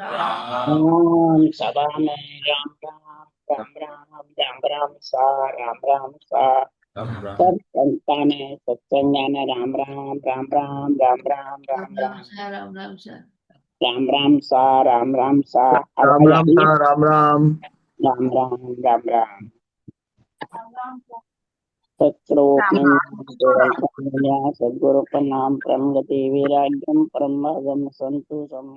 राम सभा में राम राम राम राम राम राम सा राम राम सा। राम राम सब संतान सत्संग राम राम राम राम राम राम राम राम राम राम सा राम राम सा। राम आवाज आ राम रही सा है। राम राम। राम राम राम राम। सत्रोप सदगुरु प्रणाम परम गति वैराग्यम परम भागम संतोषम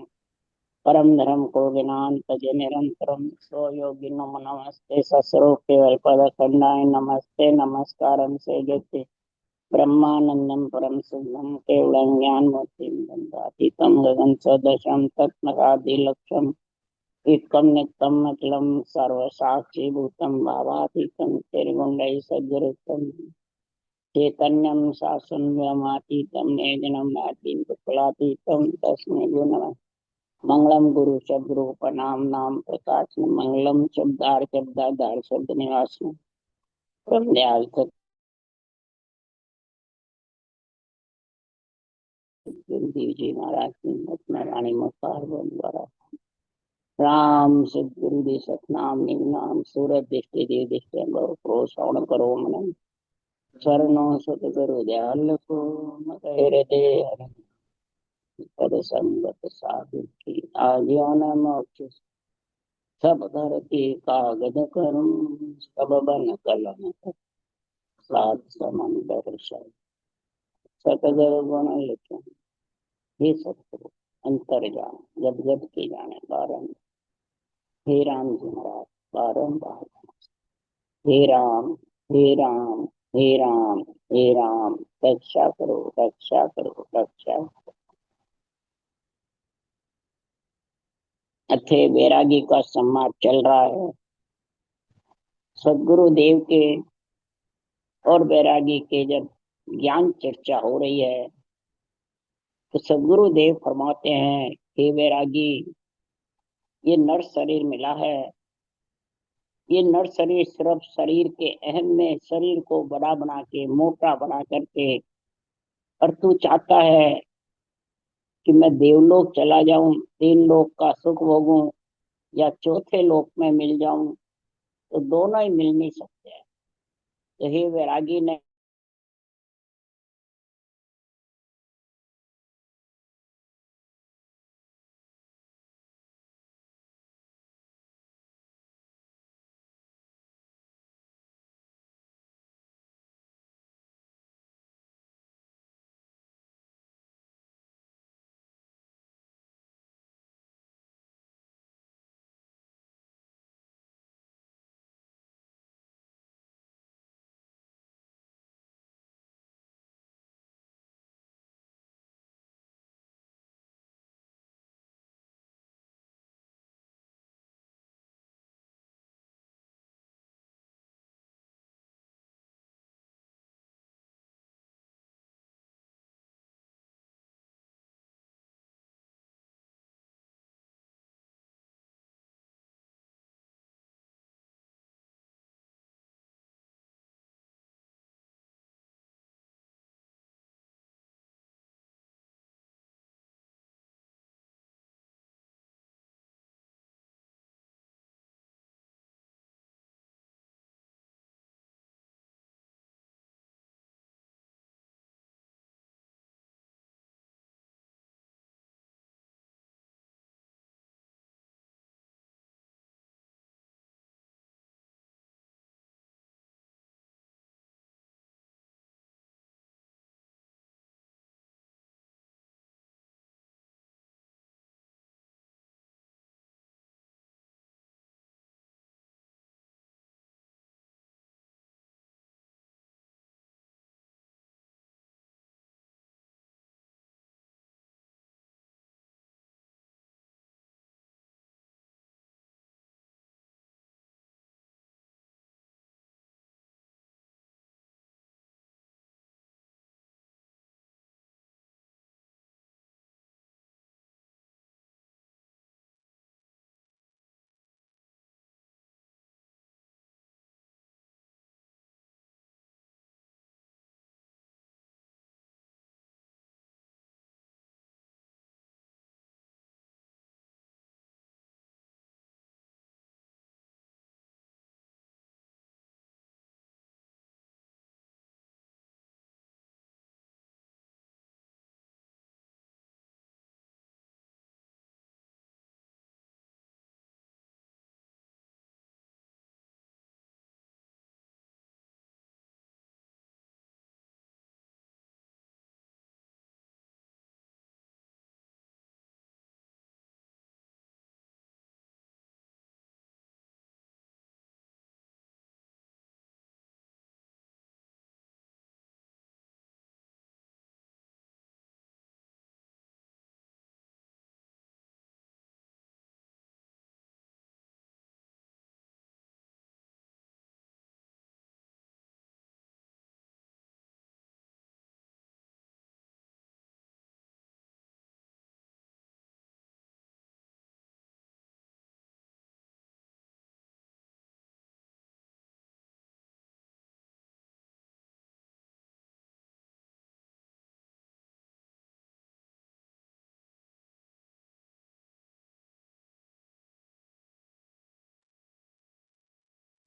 परम धर्म को ज्ञान तज निरंतरम सो योगी नमो नमस्ते ससरो केवल पद खंडाय नमस्ते नमस्कारम से जति ब्रह्मानंदम परम शुद्धम केवलम ज्ञान मूर्ति दंडातीतम गगन सदशम तत्मरादि लक्ष्यम एकम नित्यम अखिलम सर्व साक्षी भूतम भावातीतम त्रिगुंडै सद्गुरुतम चैतन्यम शासनव्यमातीतम नेजनम नातीम कुलातीतम तस्मै गुण मंगलम गुरु शब्द रूप नाम नाम प्रकाश मंगलम शब्दार शब्दाधार शब्द निवास दयाल सतगुरुदेव जी महाराज की रत्न रानी मुखार द्वारा राम सदगुरुदेव सतनाम निगनाम सूरत दृष्टि देव दृष्टि को श्रवण करो मन शरणों सतगुरु दयाल को मत हृदय पद संगत साधु की आज्ञान मोक्ष सब धर के कागद करूं सब बन कलम सात समंदर शर सतगुरु गुण लिखे हे सतगुरु अंतर जान जब जब के जाने बारन हे राम जी महाराज बारंबार हे राम हे राम हे राम हे राम रक्षा करो रक्षा करो रक्षा। अथे बैरागी का संवाद चल रहा है। सदगुरु देव के और बैरागी के जब ज्ञान चर्चा हो रही है तो सदगुरु देव फरमाते हैं हे बैरागी ये नर शरीर मिला है। ये नर शरीर सिर्फ शरीर के अहम में शरीर को बड़ा बना के मोटा बना करके और तू चाहता है कि मैं देवलोक चला जाऊं तीन लोक का सुख भोगूं या चौथे लोक में मिल जाऊं तो दोनों ही मिल नहीं सकते। तो हे वैरागी ने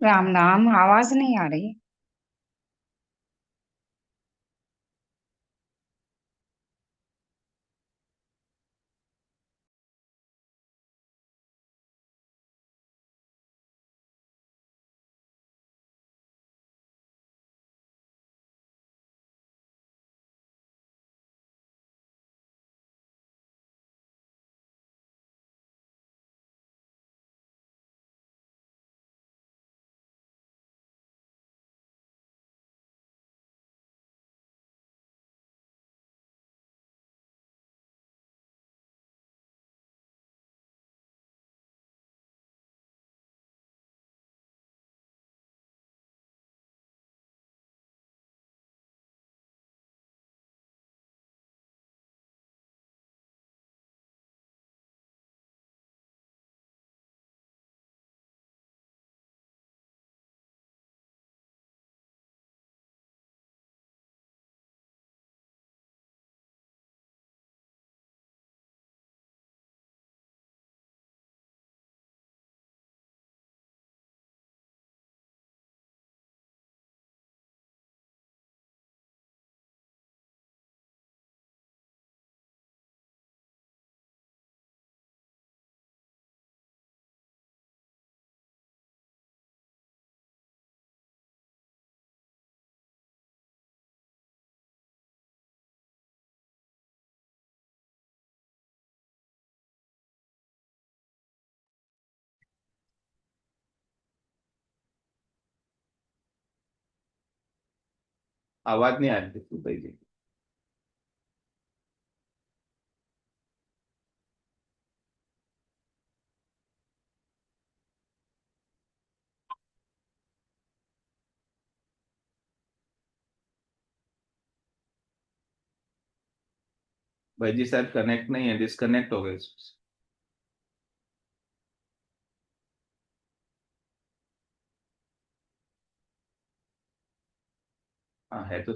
राम नाम आवाज नहीं आ रही। आवाज नहीं आ रही थी भाई जी। भाई जी शायद कनेक्ट नहीं है, डिस्कनेक्ट हो गए। हाँ है तो।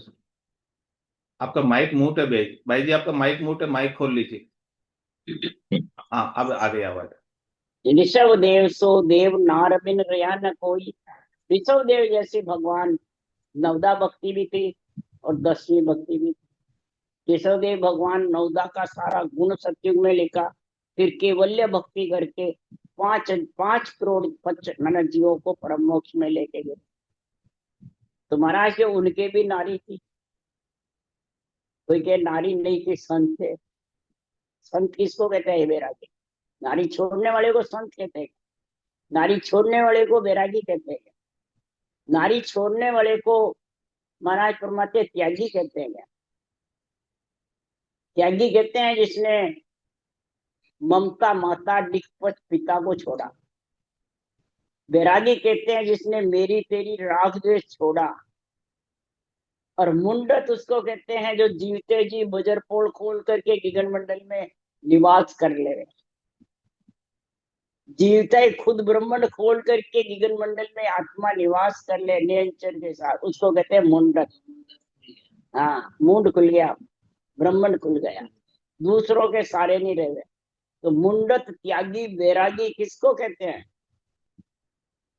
आपका माइक म्यूट है भाई, भाई जी आपका माइक म्यूट है, माइक खोल लीजिए। हाँ अब आ गई आवाज। ऋषभ देव सो देव नार बिन रया न कोई। ऋषभ देव जैसे भगवान, नवदा भक्ति भी थी और 10वीं भक्ति भी थी। ऋषभ देव भगवान नवदा का सारा गुण सत्युग में लिखा, फिर केवल्य भक्ति करके 5 5 करोड़ पच मन जीवों को परम मोक्ष में लेके गए। तो महाराज के उनके भी नारी थी। कोई कहे नारी नहीं थी, संत थे। संत किसको कहते हैं बैरागी? नारी छोड़ने वाले को संत कहते हैं। नारी छोड़ने वाले को बैरागी कहते हैं। नारी छोड़ने वाले को महाराज परमात्मा त्यागी कहते हैं। त्यागी कहते हैं जिसने ममता माता निष्पक्ष पिता को छोड़ा। बैरागी कहते हैं जिसने मेरी तेरी राग द्वेष छोड़ा। और मुंडत उसको कहते हैं जो जीवते जी बजर पोल खोल करके गगन मंडल में निवास कर ले। जीवता ही खुद ब्रह्मंड खोल करके गगन मंडल में आत्मा निवास कर ले निरंजन के साथ, उसको कहते हैं मुंडत। हाँ, मुंड खुल गया, ब्रह्मंड खुल गया, दूसरों के सारे नहीं रहे। तो मुंडत त्यागी बैरागी किसको कहते हैं?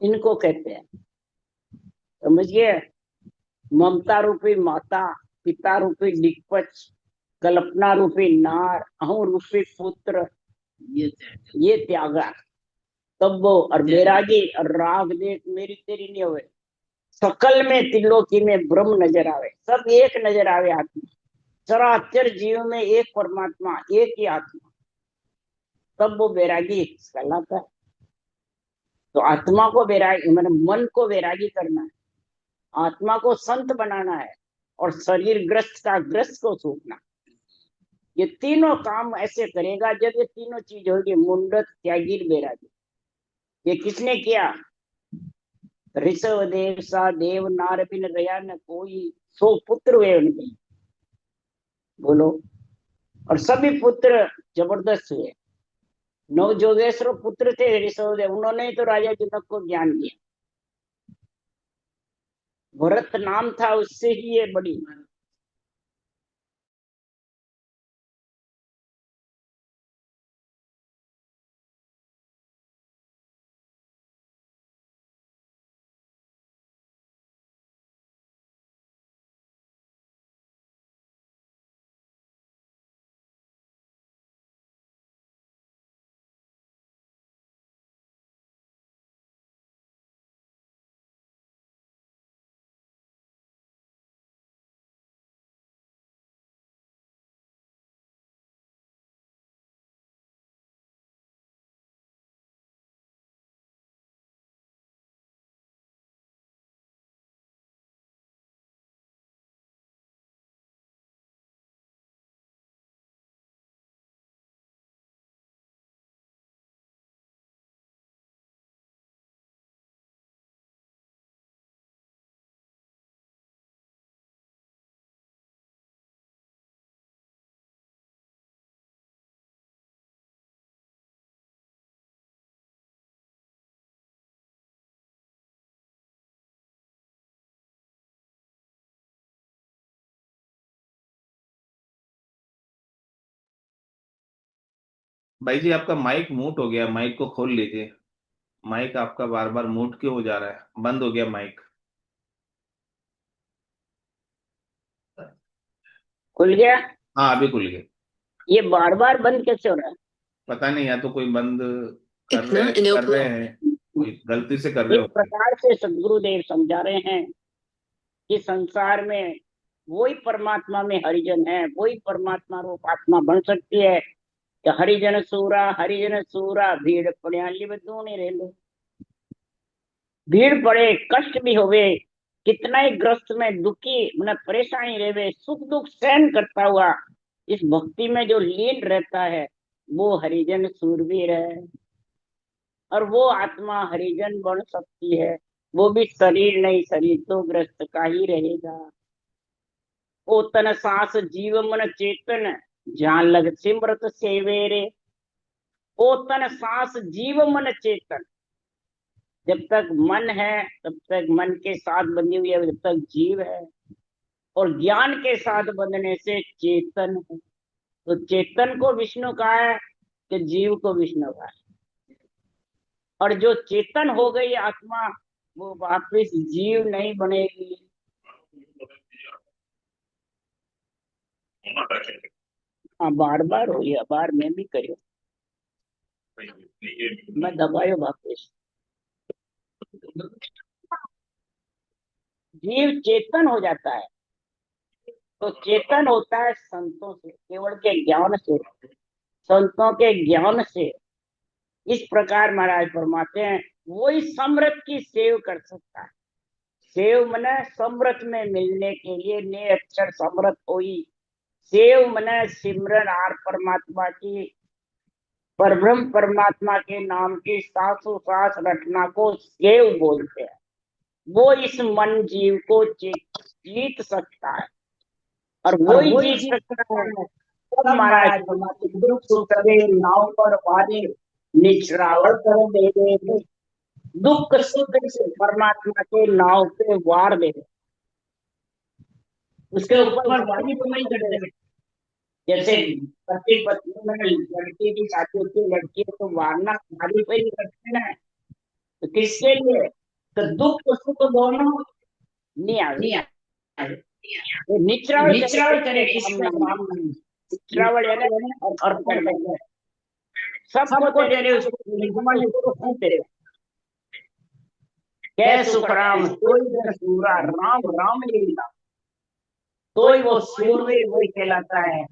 इनको कहते हैं, समझिए। ममता रूपी माता, पिता रूपी दिक्पच, कल्पना रूपी नार, अहू रूपी पुत्र, ये त्यागा। तब वो और बैरागी और राग देख मेरी तेरी नहीं हुए। सकल में त्रिलोकी में ब्रह्म नजर आवे, सब एक नजर आवे आत्मा। चराचर जीव में एक परमात्मा, एक ही आत्मा। तब वो बैरागी कहलाता है। तो आत्मा को बैरागी मतलब मन को बैरागी करना है, आत्मा को संत बनाना है, और शरीर ग्रस्त का ग्रस्त को सूखना। ये तीनों काम ऐसे करेगा जब ये तीनों चीज होगी, मुंडत त्यागी बैरागी। ये किसने किया? ऋषभ देव सा देव नार बिन रया न कोई, सो पुत्र हुए उनके। बोलो। और सभी पुत्र जबरदस्त हुए। नव जोगेश्वर पुत्र थे ऋषभ देव, उन्होंने ही तो राजा जनक को ज्ञान दिया। भरत नाम था, उससे ही ये बड़ी भाई जी आपका माइक म्यूट हो गया, माइक को खोल लीजिए। माइक आपका बार बार म्यूट क्यों हो जा रहा है, बंद हो गया माइक। खुल गया। हाँ अभी खुल गया। ये बार बार बंद कैसे हो रहा है? पता नहीं, या तो कोई बंद इतना इन्हें कर रहे हैं, कोई गलती से कर रहे इस होंगे। प्रकार से सदगुरुदेव समझा रहे हैं कि संसार में वही परमात्मा में हरिजन है, वही परमात्मा रूप आत्मा बन सकती है। कि हरिजन सूरा भीड़ पड़ियाली बदूनी रेलो। भीड़ पड़े, कष्ट भी होवे, कितना ही ग्रस्त में दुखी मतलब परेशानी रहे, सुख दुख सहन करता हुआ इस भक्ति में जो लीन रहता है, वो हरिजन सूरवीर है। और वो आत्मा हरिजन बन सकती है। वो भी शरीर नहीं, शरीर तो ग्रस्त का ही रहेगा। ओ तन सांस जीव मन चेतन, जान लग सिमरत सेवेरे। ओ तन सांस जीव मन चेतन। जब तक मन है तब तक मन के साथ बंधी हुई है, जब तक जीव है। और ज्ञान के साथ बंधने से चेतन है। तो चेतन को विष्णु कहा है, कि जीव को विष्णु कहा है। और जो चेतन हो गई आत्मा, वो वापिस जीव नहीं बनेगी। हाँ बार बार हो गया, बार में भी करियो, मैं दबायो वापिस। जीव चेतन हो जाता है। तो चेतन होता है संतों से, केवल के ज्ञान से, संतों के ज्ञान से। इस प्रकार महाराज फरमाते हैं, वही समृत की सेव कर सकता है। सेव मने समृत में मिलने के लिए ने अक्षर समृत हुई। सेव मने सिमरन आर परमात्मा की, परब्रह्म परमात्मा के नाम की सासों सास रटना को सेव बोलते हैं। वो इस मन जीव को जीत सकता है। और वो ही जीत सकता है। तब महाराज फरमाते, दुख सुख सवे नाव पर वारे, निचरावल कर दे। दुख सुख से परमात्मा के नाव पे वार दे, उसके ऊपर वारी तो नहीं कर दे। जैसे पति पत्नी में लड़की की शादी होती है, लड़की तो वारना वारी पे ही करते हैं। तो किसके लिए? तो दुख सुख दोनों नहीं आए। तो निचरावल करे किसका नाम नहीं। निचरावल है ना, और कर दे सबको तेरे उसको तेरे कै सुखराम कोई न सूरा, राम राम लीला। तो ही वो सूरवीर वही कहलाता है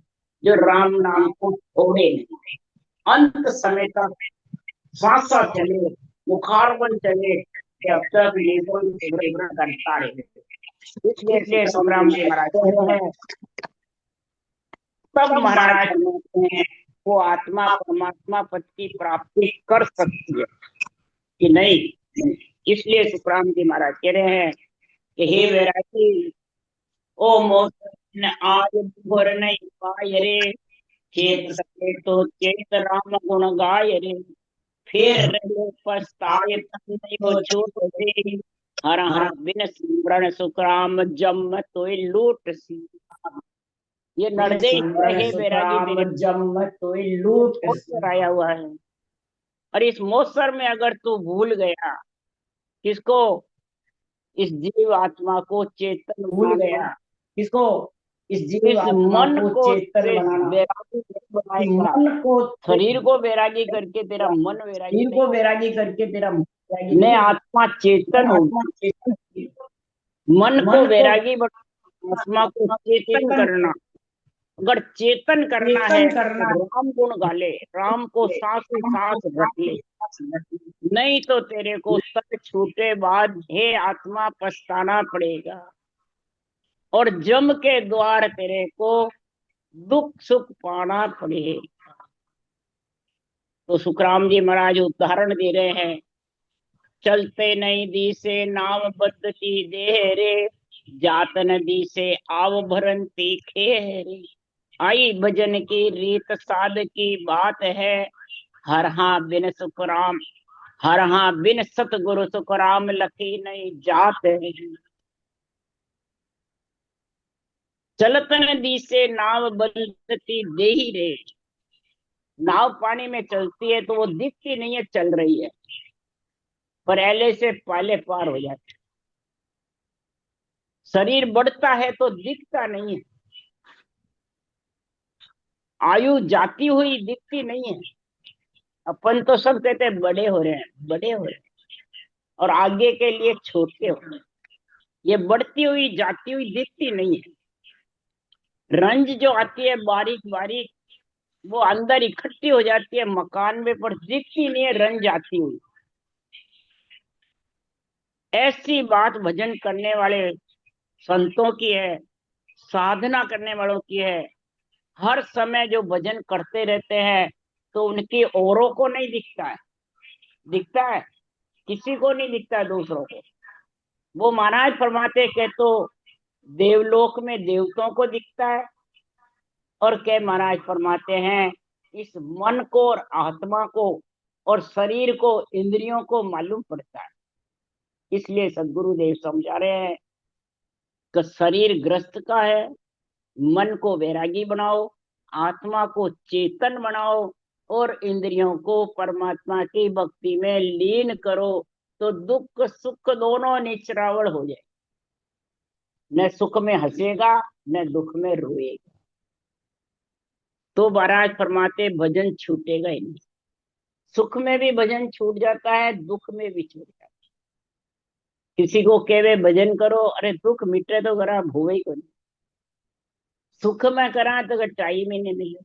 जो राम नाम को छोड़े नहीं। अंत समय तक सांसा चले, मुखारवन चले, कि अब तक लेबर सिमरन करता रहे। इसलिए संग्राम जी महाराज कहते हैं, तब महाराज कहते हैं वो आत्मा परमात्मा पद की प्राप्ति कर सकती है कि नहीं। इसलिए सुखराम जी महाराज कह रहे हैं कि हे वैरागी, ओ मोहन आज भोर नहीं पाय रे, चेत सके तो चेत राम गुण गाय रे। फिर रहे पछताए तन नहीं हो छूट रे, हर हर बिन सिमरन सुखराम जम तो लूट सी। ये नरदे हे बैरागी मेरे जम तो लूट आया हुआ है। और इस मौसर में अगर तू भूल गया, किसको? इस जीव आत्मा को चेतन भूल गया। किसको? इस जीव मन को चेतन बनाना। बैरागी बनाएगा मन को, शरीर को बैरागी करके तेरा मन बैरागी, को बैरागी करके तेरा मैं आत्मा चेतन हूँ। मन को बैरागी बना, आत्मा को चेतन करना। अगर चेतन करना है तो राम गुण गाले, राम को सांस सांस रख ले। नहीं तो तेरे को सत छूटे बाद हे आत्मा पछताना पड़ेगा। और जम के द्वार तेरे को दुख सुख पाना पड़ेगा। तो सुखराम जी महाराज उदाहरण दे रहे हैं, चलते नहीं दी से नाम बदती देह रे, जात नदी से आव भरंती खेरे। आई भजन की रीत साध की बात है, हर हाँ बिन सुखराम, हर हाँ बिन सतगुरु सुखराम लखी नहीं जात है। चलत नदी से नाव बदती दे रे, नाव पानी में चलती है तो वो दिखती नहीं है चल रही है, पर एले से पाले पार हो जाती है। शरीर बढ़ता है तो दिखता नहीं है, आयु जाती हुई दिखती नहीं है। अपन तो सब कहते हैं बड़े हो रहे हैं, बड़े हो रहे हैं, और आगे के लिए छोटे हो रहे हैं। ये बढ़ती हुई जाती हुई दिखती नहीं है। रंज जो आती है बारीक बारीक, वो अंदर इकट्ठी हो जाती है मकान में, पर दिखती नहीं है रंज आती हुई। ऐसी बात भजन करने वाले संतों की है, साधना करने वालों की है। हर समय जो भजन करते रहते हैं तो उनकी औरों को नहीं दिखता है, दिखता है किसी को नहीं दिखता है, दूसरों को। वो महाराज फरमाते के तो देवलोक में देवताओं को दिखता है, और क्या महाराज फरमाते हैं इस मन को और आत्मा को और शरीर को इंद्रियों को मालूम पड़ता है। इसलिए सदगुरुदेव समझा रहे हैं कि शरीर ग्रस्त का है, मन को वैरागी बनाओ, आत्मा को चेतन बनाओ, और इंद्रियों को परमात्मा की भक्ति में लीन करो, तो दुख सुख दोनों निचरावल हो जाए। न सुख में हंसेगा, न दुख में रोएगा। तो महाराज फरमाते भजन छूटेगा ही नहीं। सुख में भी भजन छूट जाता है, दुख में भी छूट जाता है। किसी को केवे भजन करो, अरे दुख मिटे तो करा भूवे को नहीं, सुख में करा तो टाइम ही नहीं मिले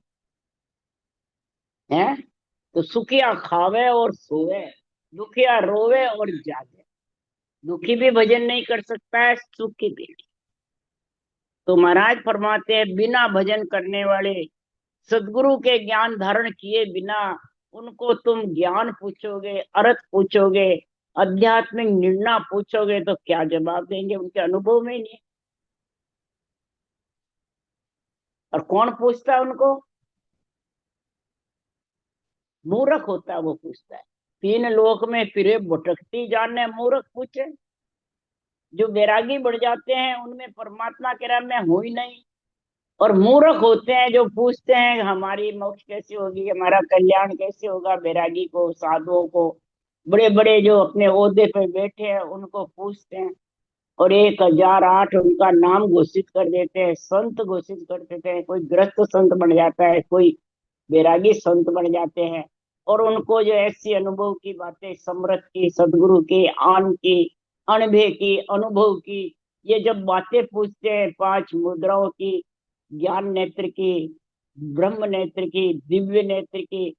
है। तो सुखिया खावे और सोवे, दुखिया रोवे और जागे। दुखी भी भजन नहीं कर सकता है, सुखी भी नहीं। तो महाराज फरमाते हैं बिना भजन करने वाले, सदगुरु के ज्ञान धारण किए बिना, उनको तुम ज्ञान पूछोगे, अर्थ पूछोगे, आध्यात्मिक निर्णय पूछोगे तो क्या जवाब देंगे? उनके अनुभव में ही नहीं। और कौन पूछता है उनको? मूर्ख होता है वो पूछता है। तीन लोक में फिरे भटकती जाने मूर्ख पूछे। जो वैरागी बढ़ जाते हैं उनमें परमात्मा कह रहा मैं हूं ही नहीं। और मूर्ख होते हैं जो पूछते हैं हमारी मोक्ष कैसे होगी, हमारा कल्याण कैसे होगा। वैरागी को, साधुओं को, बड़े बड़े जो अपने ओहदे पे बैठे हैं उनको पूछते हैं, और 1008 उनका नाम घोषित कर देते हैं, संत घोषित कर देते हैं। कोई ग्रस्त संत बन जाता है, कोई वैरागी संत बन जाते हैं। और उनको जो ऐसी अनुभव की बातें, समृत की, सदगुरु की, आन की, अनुभव की, अनुभव की, ये जब बातें पूछते हैं, 5 मुद्राओं की, ज्ञान नेत्र की, ब्रह्म नेत्र की, दिव्य नेत्र की,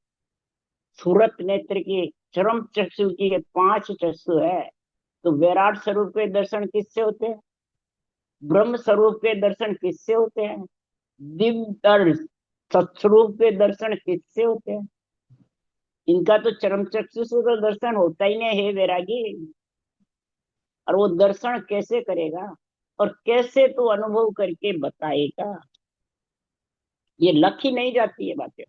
सूरत नेत्र की, चरम चक्षु की, ये 5 चक्षु है। तो विराट स्वरूप के दर्शन किससे होते हैं? ब्रह्म स्वरूप के दर्शन किससे होते हैं? दिव्य सत्स्वरूप के दर्शन किससे होते हैं? इनका तो चरम चक्षु से तो दर्शन होता ही नहीं है वैरागी। और वो दर्शन कैसे करेगा और कैसे तो अनुभव करके बताएगा? ये लख ही नहीं जाती है बातें।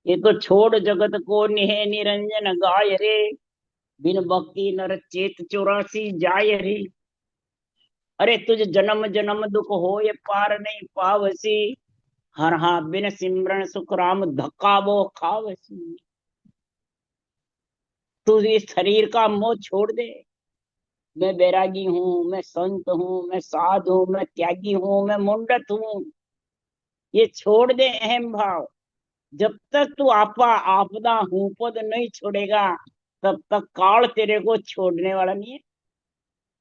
ये तो छोड़ जगत को निहे निरंजन गाय रे, बिन भक्ति नर चेत 84 जाय रे। अरे तुझ जन्म जन्म दुख हो ये पार नहीं पावसी, हर हा बिन सिमरन सुख राम धक्का वो खावसी। तू इस शरीर का मोह छोड़ दे। मैं बैरागी हूँ, मैं संत हूँ, मैं साध हूँ, मैं त्यागी हूँ, मैं मुंडत हूँ, ये छोड़ दे अहम भाव। जब तक तू आपा आपदा हूँ पद नहीं छोड़ेगा, तब तक काल तेरे को छोड़ने वाला नहीं है।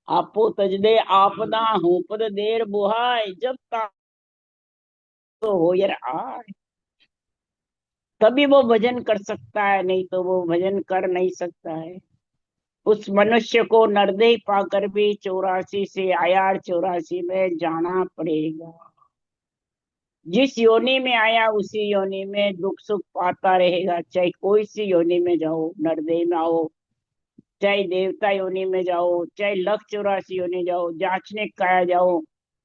आपो तज दे आपदा हूँ पद देर बुहाय, जब तक तो हो यार आय, तभी वो भजन कर सकता है, नहीं तो वो भजन कर नहीं सकता है। उस मनुष्य को नरदेह पाकर भी 84 से आया, 84 में जाना पड़ेगा। जिस योनि में आया उसी योनि में दुख सुख पाता रहेगा। चाहे कोई सी योनि में जाओ, नरदेह में आओ, चाहे देवता योनि में जाओ, चाहे 184 योनि जाओ, जांचने काया जाओ,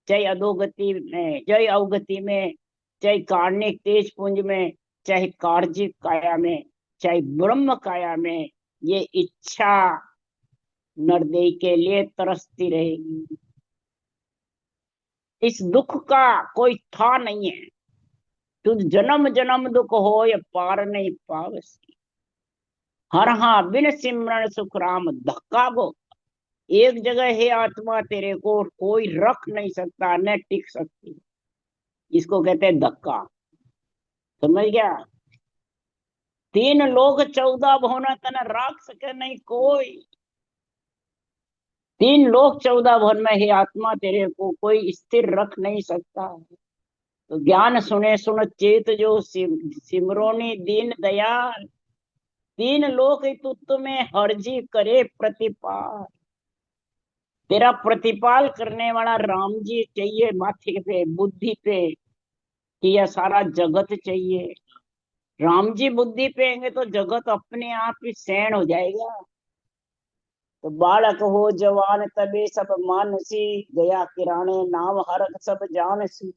चाहे अधोगति में, चाहे अवगति में, चाहे कार्णिक तेज पुंज में, चाहे कार्जिक काया में, चाहे ब्रह्म काया में, ये इच्छा नरदेह के लिए तरसती रहेगी। इस दुख का कोई था नहीं है। तू जन्म जन्म दुख हो ये पार नहीं पावसी। हर हाँ बिन सिमरन सुख राम धक्का बो। एक जगह है आत्मा तेरे को कोई रख नहीं सकता, न टिक सकती। इसको कहते हैं धक्का। समझ गया? 3 लोक 14 भुवन तन राख सके नहीं कोई। 3 लोक 14 भुवन में ही आत्मा तेरे को कोई स्थिर रख नहीं सकता। तो ज्ञान सुने सुन चेत जो सिमरोनी दीन दयाल। 3 लोक तुत्व में हरजी करे प्रतिपाल। तेरा प्रतिपाल करने वाला राम जी चाहिए माथे पे, बुद्धि पे, कि यह सारा जगत चाहिए। राम जी बुद्धि पे आएंगे तो जगत अपने आप ही सैन हो जाएगा। तो बालक हो जवान तबे सब मानसी। गया किराने नाम हरक सब जानसी।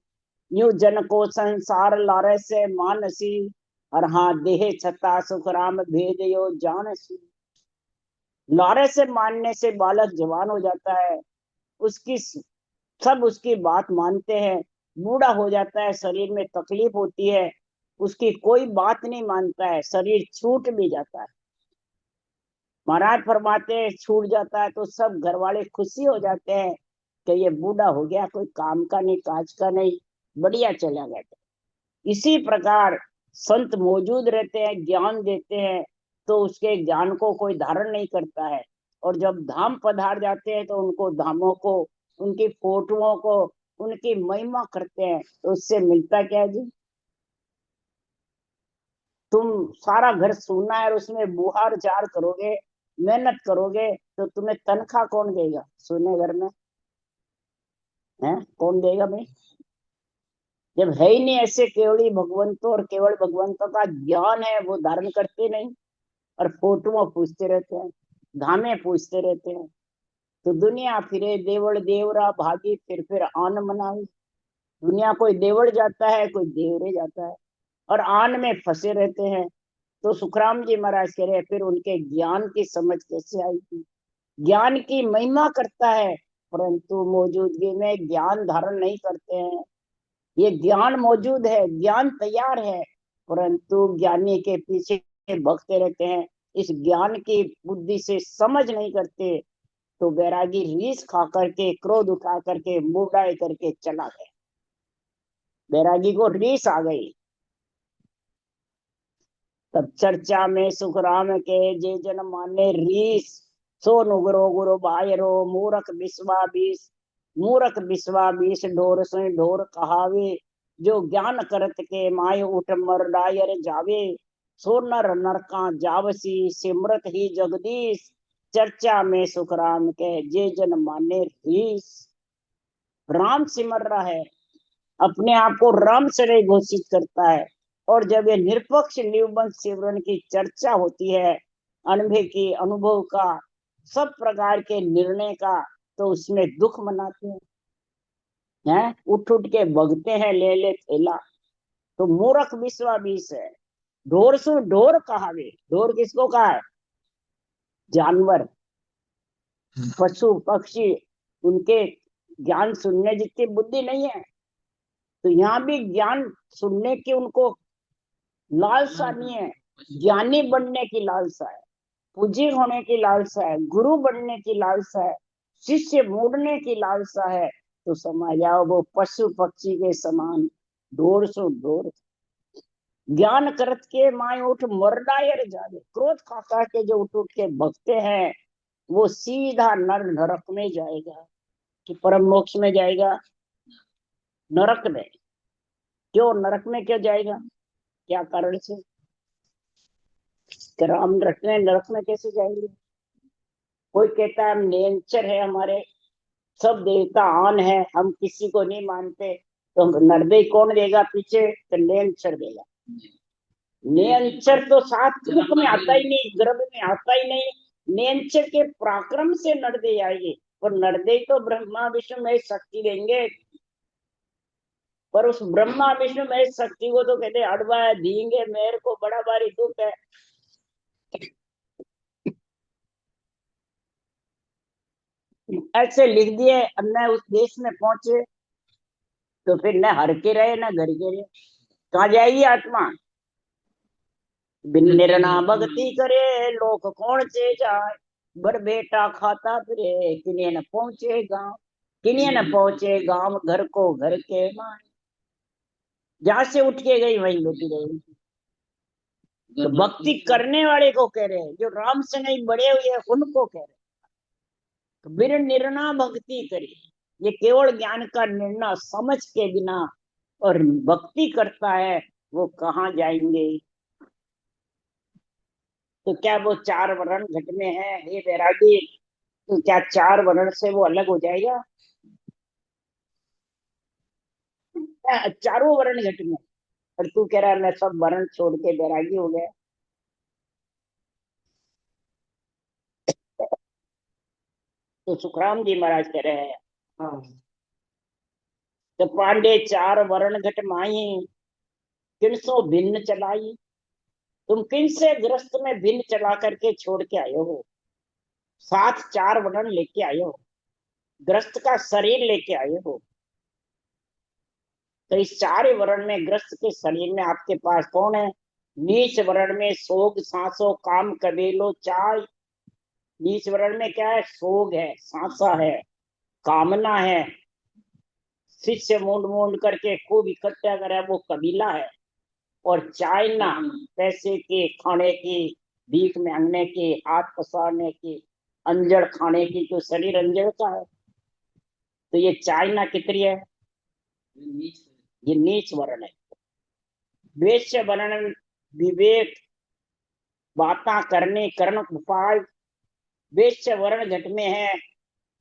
यूं जन को संसार लारे से मानसी। और हाँ देह छता सुख राम भेद यो जानसी। लारे से मानने से बालक जवान हो जाता है, उसकी सब उसकी बात मानते हैं। बूढ़ा हो जाता है, शरीर में तकलीफ होती है, उसकी कोई बात नहीं मानता है, शरीर छूट भी जाता है। महाराज फरमाते हैं छूट जाता है तो सब घर वाले खुशी हो जाते हैं कि ये बूढ़ा हो गया, कोई काम का नहीं काज का नहीं, बढ़िया चला गया। इसी प्रकार संत मौजूद रहते हैं, ज्ञान देते हैं, तो उसके ज्ञान को कोई धारण नहीं करता है। और जब धाम पधार जाते हैं तो उनको धामों को, उनकी फोटोओं को, उनकी महिमा करते हैं, तो उससे मिलता क्या जी? तुम सारा घर सोना है और उसमें बुहार जार करोगे, मेहनत करोगे, तो तुम्हें तनख्वाह कौन देगा? सोने घर में है कौन देगा भाई? जब है ही नहीं ऐसे केवली भगवंतों, और केवल भगवंतों का ज्ञान है वो धारण करते नहीं, और फोटो पूछते रहते हैं, धामे पूछते रहते हैं। तो दुनिया फिरे देवड़ देवरा भागी, फिर आन मनाई। दुनिया कोई देवड़ जाता है, कोई देवरे जाता है, और आन में फंसे रहते हैं। तो सुखराम जी महाराज कह रहे हैं फिर उनके ज्ञान की समझ कैसे आएगी? ज्ञान की महिमा करता है, परंतु मौजूदगी में ज्ञान धारण नहीं करते हैं। ये ज्ञान मौजूद है, ज्ञान तैयार है, परंतु ज्ञानी के पीछे भगते रहते हैं, इस ज्ञान की बुद्धि से समझ नहीं करते। तो बैरागी रीस खा करके, क्रोध उठा करके, मुंह करके चला गया। बैरागी को रीस आ गई। तब चर्चा में सुखराम के जे जन माने रीस। सो नुगरो गुरु बायरो मूरख बिस्वा बीस। मूरख बिस्वा बीस ढोर से ढोर कहावे। जो ज्ञान करत के माय उठ मर डायर जावे। सो नर नरका जावसी सिमरत ही जगदीश। चर्चा में सुखराम के जे जन माने रीस। राम सिमर रहा है, अपने आप को राम से घोषित करता है, और जब ये निरपक्ष निबंध सिमरन की चर्चा होती है, अनुभव की, अनुभव का, सब प्रकार के निर्णय का, तो उसमें दुख मनाते हैं, उठ उठ के भगते हैं, ले ले थैला। तो मूर्ख विश्वा बीस है। ढोर सु ढोर कहावे। ढोर किसको कहा है? जानवर, पशु पक्षी, उनके ज्ञान सुनने जितनी बुद्धि नहीं है। तो यहाँ भी ज्ञान सुनने की उनको लालसा नहीं है, ज्ञानी बनने की लालसा है, पूजी होने की लालसा है, गुरु बनने की लालसा है, शिष्य मोड़ने की लालसा है। तो समझ जाओ वो पशु पक्षी के समान ढोर सो ढोर। ज्ञान करत के माए उठ मरडायर जावे। क्रोध खा खा के जो उठ उठ के भगते हैं, वो सीधा नर नरक में जाएगा, कि परम मोक्ष में जाएगा? नरक में। क्यों नरक में क्यों जाएगा? क्या कारण से? कि राम रटने नरक में कैसे जाएंगे? कोई कहता है हम नेचर है हमारे, सब देवता आन है, हम किसी को नहीं मानते। तो नरदय कौन देगा पीछे? तो नेचर देगा। नेचर तो सात मुख में आता ही नहीं, गर्भ में आता ही नहीं। नेचर के पराक्रम से नरदय आएगी, और नरदय तो ब्रह्मा विष्णु में शक्ति देंगे। पर उस ब्रह्मा विष्णु में शक्ति को तो कहते अड़वा देंगे, मेरे को बड़ा भारी दुख है। ऐसे लिख दिए, अब न उस देश में पहुंचे, तो फिर न हर के रहे न घर के रहे। कहाँ जाएगी आत्मा? बिन निर्णा भक्ति करे लोक कौन से जाए, बर बेटा खाता फिरे किन्हीं न पहुंचे गांव, किन्हीं न पहुंचे गांव, घर को घर के माए। जहां से उठ के गई वहीं बैठी रहेगी। तो भक्ति करने वाले को कह रहे हैं, जो राम से नहीं बड़े हुए उनको कह रहे हैं। तो बिन निर्णा भक्ति करे, ये केवल ज्ञान का निर्णय समझ के बिना और भक्ति करता है, वो कहाँ जाएंगे? तो क्या वो चार वर्ण घट में है? हे वैरागी, तो क्या चार वर्ण से वो अलग हो जाएगा? चारों वर्ण घट में, और तू कह रहा है मैं सब वर्ण छोड़ के वैरागी हो गया। तो सुखराम जी महाराज कह रहे हैं, हाँ, तो पांडे चार वर्ण घट माई, किनसो भिन्न चलाई। तुम किन से ग्रस्त में भिन्न चला करके छोड़ के आए हो? साथ चार वर्ण लेके आए हो, ग्रस्त का शरीर लेके आए हो। तो इस चार वर्ण में ग्रस्त के शरीर में आपके पास कौन है? नीच वर्ण में सोग सांसो काम कबेलो चाय। नीच वर्ण में क्या है? सोग है, सांसा है, कामना है, शिष्य मूंड मूंड करके खूब इकट्ठा करे, वो कबीला है। और चाइना, पैसे के, खाने की, भीख मांगने की, हाथ पसारने की, अंजड़ खाने की, जो शरीर अंजड़ का है। तो ये चाइना कितनी है? ये नीच वर्ण है। वेश्य वर्ण विवेक बाता करने कर्ण उपाय। वेश्य वर्ण घट में है,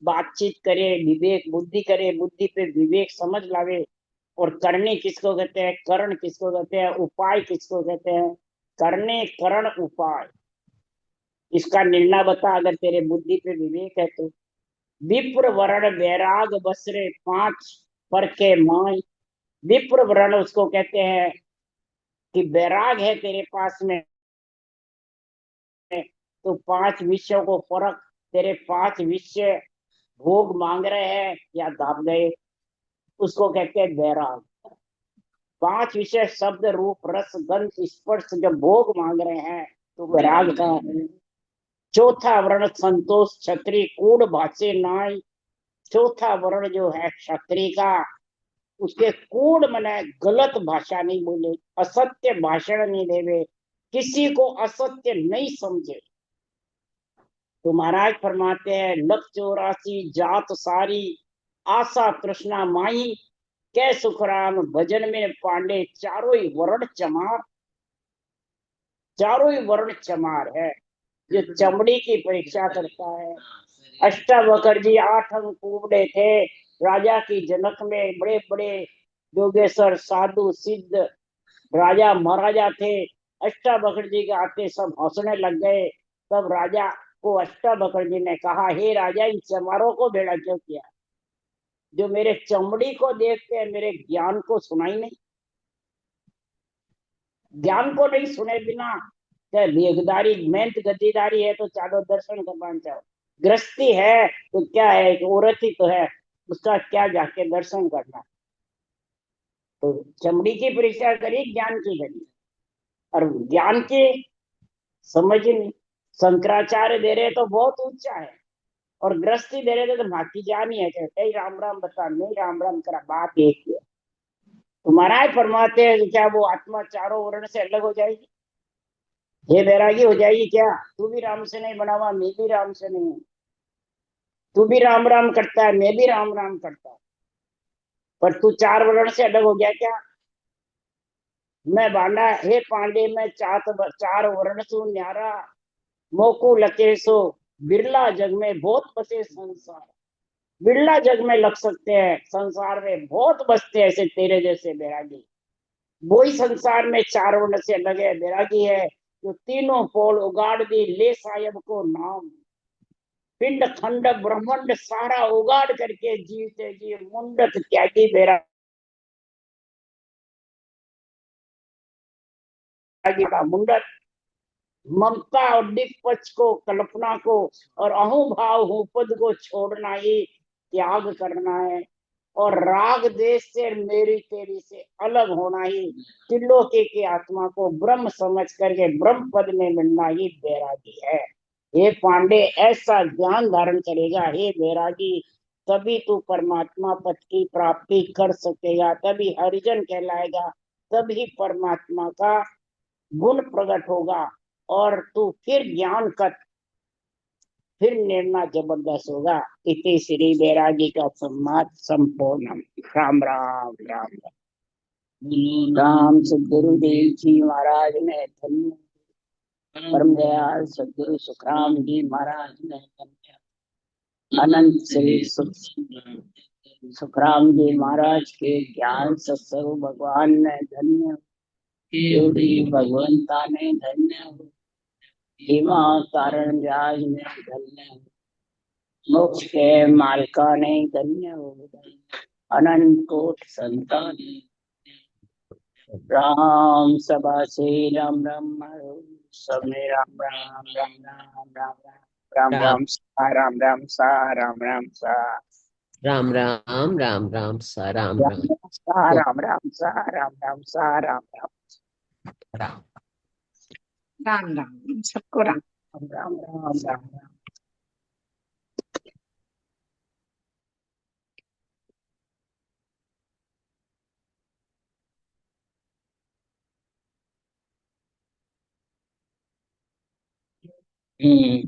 बातचीत करे, विवेक बुद्धि करे, बुद्धि पे विवेक समझ लावे। और करने किसको कहते हैं? करण किसको कहते हैं? उपाय किसको कहते हैं? करने करण उपाय, इसका निर्णय बता अगर तेरे बुद्धि पे विवेक है तो। विप्र वर्ण वैराग बसरे पांच पर के माय। विप्र वर्ण उसको कहते हैं कि वैराग है तेरे पास में, तो पांच विषयों को परख। तेरे पांच विषय भोग मांग रहे हैं या दाब गए, उसको कहते हैं वैराग। पांच विषय शब्द रूप रस गंध स्पर्श जब भोग मांग रहे हैं तो वैराग का है। चौथा वर्ण संतोष क्षत्रिय कूड़ भाषे नाई। चौथा वर्ण जो है क्षत्रिय का, उसके कूड़ मने गलत भाषा नहीं बोले, असत्य भाषण नहीं देवे, किसी को असत्य नहीं समझे। तो महाराज फरमाते हैं, लख 84 जात सारी, आशा तृष्णा माई, कै सुखराम भजन में पांडे चारों ही वर्ण चमार। चारों ही वर्ण चमार है, जो चमड़ी की परीक्षा करता है। अष्टावक्र जी 8 अंग कुबड़े थे, राजा की जनक में बड़े बड़े योगेश्वर साधु सिद्ध राजा महाराजा थे। अष्टावक्र जी के आते सब हंसने लग गए। तब राजा को अष्टावक्र जी ने कहा, हे राजा, इन चमारों को भेड़ा क्यों किया? जो मेरे चमड़ी को देखते हैं, मेरे ज्ञान को सुनाई नहीं। ज्ञान को नहीं सुने बिना क्या भेगदारी मेहनत गद्दीदारी है तो चालो दर्शन करवाना चाहो। गृहस्थी है तो क्या है, एक औरत ही तो है, उसका क्या जाके दर्शन करना। तो चमड़ी की परीक्षा करी, ज्ञान की करी, और ज्ञान की समझ ही नहीं। शंकराचार्य दे रहे तो बहुत ऊंचा है, और गृहस्थी दे रहे थे तो बाकी जान ही है, कहते राम राम बता, नहीं राम राम करा, बात एक ही है। तो महाराज फरमाते हैं क्या वो आत्मा चारों वर्ण से अलग हो जाएगी? ये वैरागी हो जाएगी क्या? तू भी राम से नहीं बना हुआ, मैं भी राम से नहीं हूं। तू भी राम राम करता है, मैं भी राम राम करता हूं, पर तू चार वर्ण से अलग हो गया क्या? मैं बांडा हे पांडे, मैं चार वर्ण सु न्यारा, मोकू लके सो बिरला जग में बहुत बसे संसार। बिरला जग में लग सकते हैं, संसार में बहुत बसते हैं ऐसे तेरे जैसे बैरागी। वही संसार में चार वर्ण से अलग है, बैरागी है जो तीनों पोल उगाड़ दी ले साहेब को नाम। पिंड खंड ब्रह्मंड सारा उगाड़ करके जीवते जी मुंडत त्यागी बैरागी का मुंडत। ममता और दिक्पच को, कल्पना को और अहु भाव हूँ पद को छोड़ना ही त्याग करना है। और राग देश से मेरी तेरी से अलग होना ही त्रिलोकी की आत्मा को ब्रह्म समझ करके ब्रह्म पद में मिलना ही बैरागी है। हे पांडे, ऐसा ज्ञान धारण करेगा हे बैरागी, तभी तू परमात्मा पद की प्राप्ति कर सकेगा, तभी हरिजन कहलाएगा, तभी परमात्मा का गुण प्रकट होगा, और तू फिर ज्ञान का फिर निर्णय जबरदस्त होगा। इति श्री बैरागी का संवाद संपूर्ण। राम राम राम राम। सदगुरुदेव जी महाराज ने धन्य, परम दयाल सदगुरु सुखराम जी महाराज ने धन्य, अनंत श्री सुखराम जी महाराज के ज्ञान सत्संग भगवान ने धन्य, भगवंता ने धन्य, हेमा कारण राज ने धन्य, मोक्ष के मालिका ने धन्य हो, अनंत कोट संतान राम सभा से राम राम समय राम राम राम राम राम राम राम राम राम सा राम राम सा राम राम सा राम राम राम राम सा राम राम राम राम सा राम राम सा राम राम सा राम राम राम राम सबको राम। राम राम राम राम राम। हम्म।